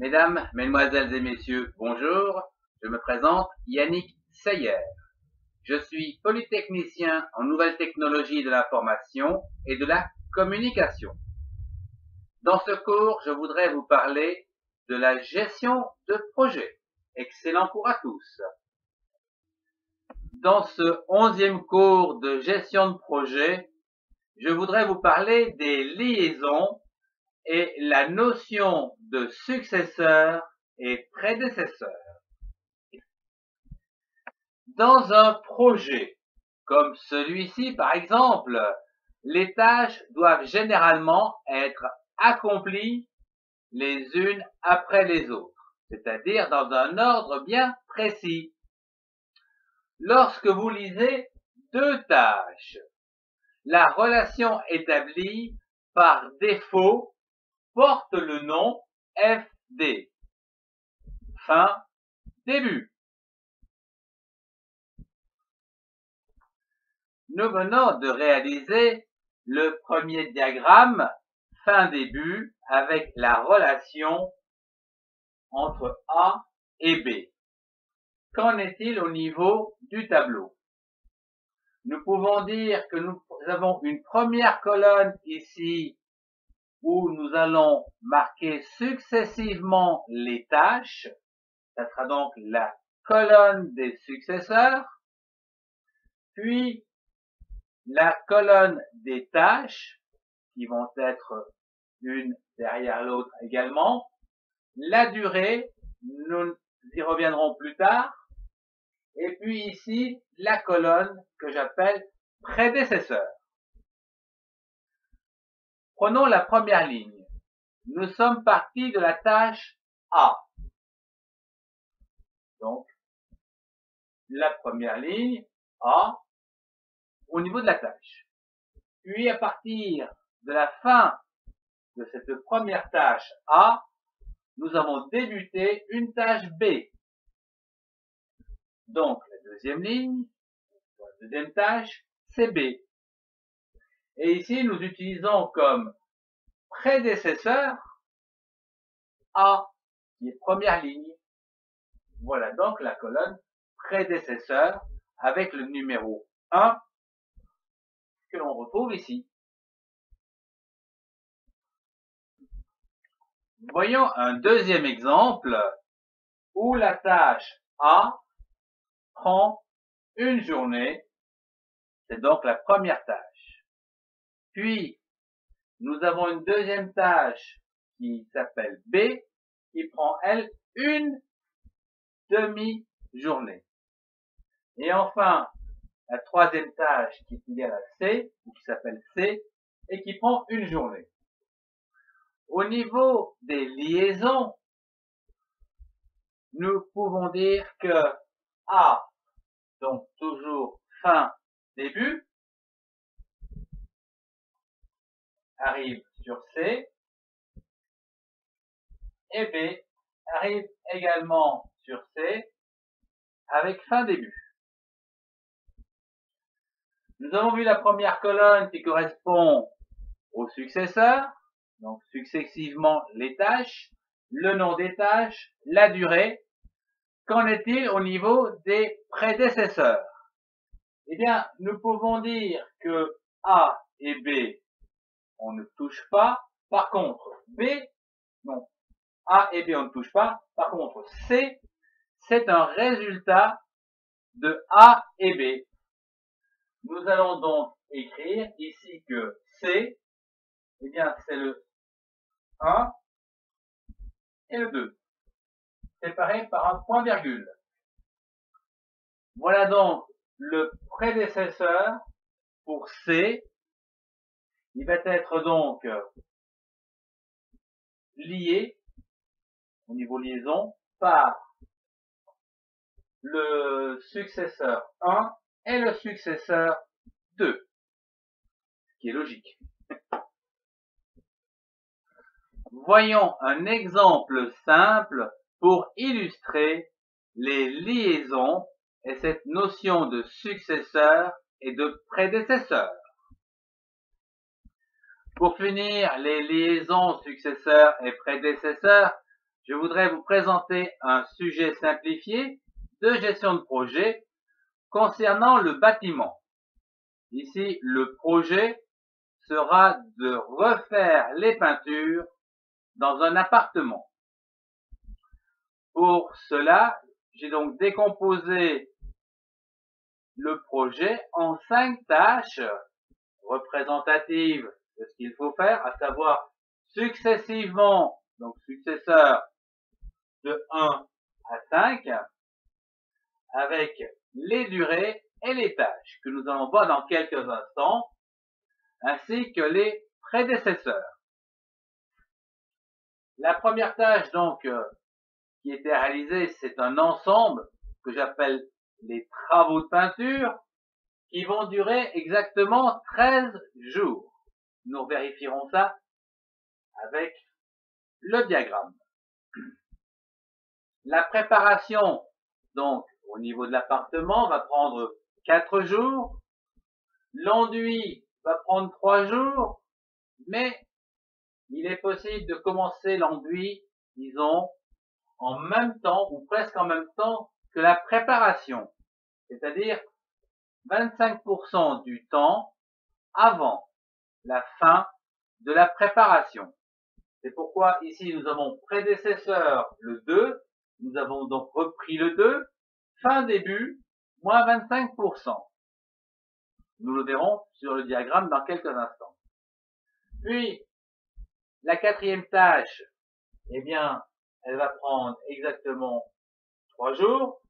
Mesdames, Mesdemoiselles et Messieurs, bonjour. Je me présente Yannick Seyer. Je suis polytechnicien en nouvelles technologies de l'information et de la communication. Dans ce cours, je voudrais vous parler de la gestion de projet. Excellent cours à tous. Dans ce 11e cours de gestion de projet, je voudrais vous parler des liaisons et la notion de successeur et prédécesseur. Dans un projet comme celui-ci, par exemple, les tâches doivent généralement être accomplies les unes après les autres, c'est-à-dire dans un ordre bien précis. Lorsque vous lisez deux tâches, la relation établie par défaut porte le nom FD. Fin, début. Nous venons de réaliser le premier diagramme fin-début avec la relation entre A et B. Qu'en est-il au niveau du tableau? Nous pouvons dire que nous avons une première colonne ici où nous allons marquer successivement les tâches. Ça sera donc la colonne des successeurs. Puis la colonne des tâches, qui vont être une derrière l'autre également. La durée, nous y reviendrons plus tard. Et puis ici, la colonne que j'appelle prédécesseur. Prenons la première ligne. Nous sommes partis de la tâche A. Donc, la première ligne, A, au niveau de la tâche. Puis, à partir de la fin de cette première tâche A, nous avons débuté une tâche B. Donc, la deuxième ligne, la deuxième tâche, c'est B. Et ici, nous utilisons comme prédécesseur A, qui est première ligne. Voilà donc la colonne prédécesseur avec le numéro 1 que l'on retrouve ici. Voyons un deuxième exemple où la tâche A prend une journée, c'est donc la première tâche. Puis, nous avons une deuxième tâche qui s'appelle B, qui prend, elle, une demi-journée. Et enfin, la troisième tâche qui est égale à C, ou qui s'appelle C, et qui prend une journée. Au niveau des liaisons, nous pouvons dire que A, donc toujours fin, début, arrive sur C, et B arrive également sur C avec fin, début. Nous avons vu la première colonne qui correspond au successeur, donc successivement les tâches, le nom des tâches, la durée. Qu'en est-il au niveau des prédécesseurs? Eh bien, nous pouvons dire que A et B, on ne touche pas. Par contre, B, non, A et B, on ne touche pas. Par contre, C, c'est un résultat de A et B. Nous allons donc écrire ici que C, eh bien, c'est le 1 et le 2, séparés par un point virgule. Voilà donc le prédécesseur pour C. Il va être donc lié au niveau liaison par le successeur 1 et le successeur 2, ce qui est logique. Voyons un exemple simple pour illustrer les liaisons et cette notion de successeur et de prédécesseur. Pour finir les liaisons successeurs et prédécesseurs, je voudrais vous présenter un sujet simplifié de gestion de projet concernant le bâtiment. Ici, le projet sera de refaire les peintures dans un appartement. Pour cela, j'ai donc décomposé le projet en 5 tâches représentatives de ce qu'il faut faire, à savoir successivement, donc successeurs de 1 à 5, avec les durées et les tâches que nous allons voir dans quelques instants, ainsi que les prédécesseurs. La première tâche donc qui était réalisée, c'est un ensemble que j'appelle les travaux de peinture qui vont durer exactement 13 jours. Nous vérifierons ça avec le diagramme. La préparation, donc, au niveau de l'appartement, va prendre 4 jours. L'enduit va prendre 3 jours, mais il est possible de commencer l'enduit, disons, en même temps, ou presque en même temps, que la préparation. C'est-à-dire 25% du temps avant la fin de la préparation. C'est pourquoi ici nous avons prédécesseur le 2, nous avons donc repris le 2, fin début, moins 25%. Nous le verrons sur le diagramme dans quelques instants. Puis, la quatrième tâche, eh bien, elle va prendre exactement 3 jours.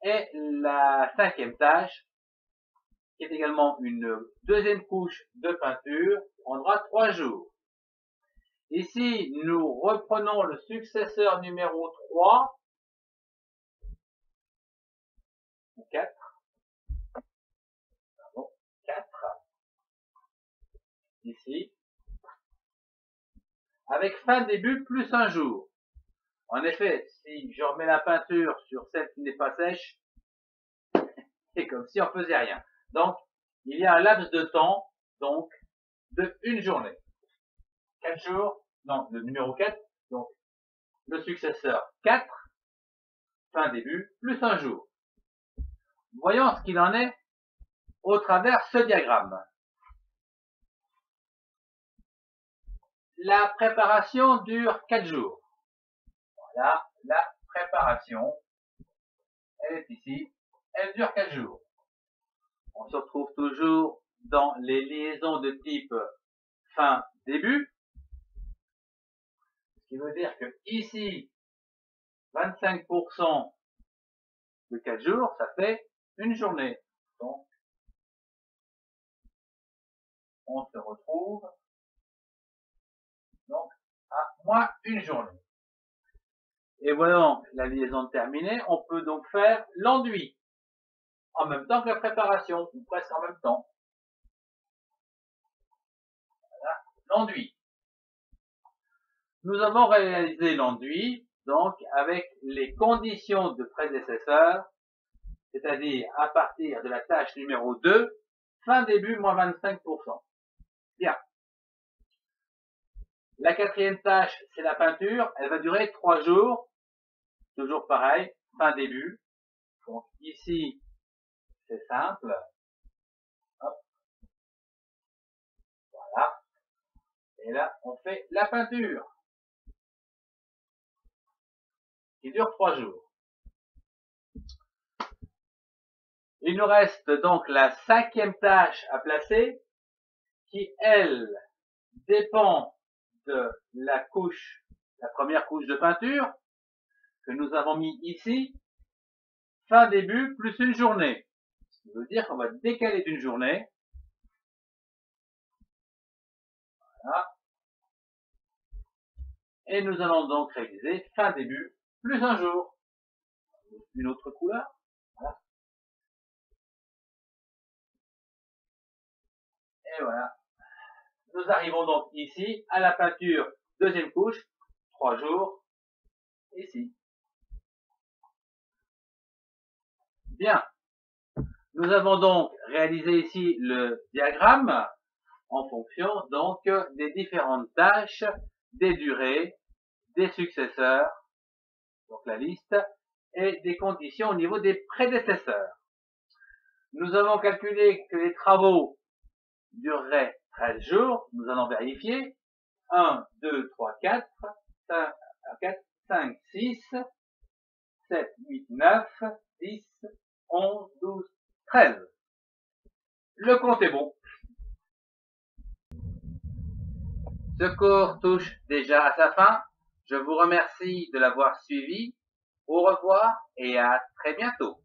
Et la cinquième tâche, qui est également une deuxième couche de peinture, prendra 3 jours. Ici, nous reprenons le successeur numéro 3, ou 4, pardon, 4, ici, avec fin début plus 1 jour. En effet, si je remets la peinture sur celle qui n'est pas sèche, c'est comme si on faisait rien. Donc, il y a un laps de temps, donc, de une journée. 4 jours, non, le numéro 4, donc, le successeur 4, fin début, plus 1 jour. Voyons ce qu'il en est au travers ce diagramme. La préparation dure 4 jours. Voilà, la préparation, elle est ici, elle dure 4 jours. On se retrouve toujours dans les liaisons de type fin-début, ce qui veut dire que ici, 25% de 4 jours, ça fait une journée. Donc, on se retrouve donc à moins une journée. Et voyons la liaison terminée, on peut donc faire l'enduit en même temps que la préparation, ou presque en même temps. Voilà, l'enduit. Nous avons réalisé l'enduit, donc avec les conditions de prédécesseur, c'est-à-dire à partir de la tâche numéro 2, fin début moins 25%. Bien. La quatrième tâche, c'est la peinture. Elle va durer 3 jours. Toujours pareil, fin début. Donc ici, c'est simple. Hop. Voilà. Et là, on fait la peinture, qui dure 3 jours. Il nous reste donc la cinquième tâche à placer, qui, elle, dépend de la couche, la première couche de peinture, que nous avons mis ici, fin début plus une journée. Ce qui veut dire qu'on va décaler d'une journée. Voilà. Et nous allons donc réaliser fin début plus un jour. Une autre couleur. Voilà. Et voilà. Nous arrivons donc ici à la peinture deuxième couche, 3 jours, ici. Bien. Nous avons donc réalisé ici le diagramme en fonction donc des différentes tâches, des durées, des successeurs, donc la liste, et des conditions au niveau des prédécesseurs. Nous avons calculé que les travaux dureraient 13 jours. Nous allons vérifier. 1, 2, 3, 4, 5, 6, 7, 8, 9, 10, 11, 12, 13. Le compte est bon. Ce cours touche déjà à sa fin. Je vous remercie de l'avoir suivi. Au revoir et à très bientôt.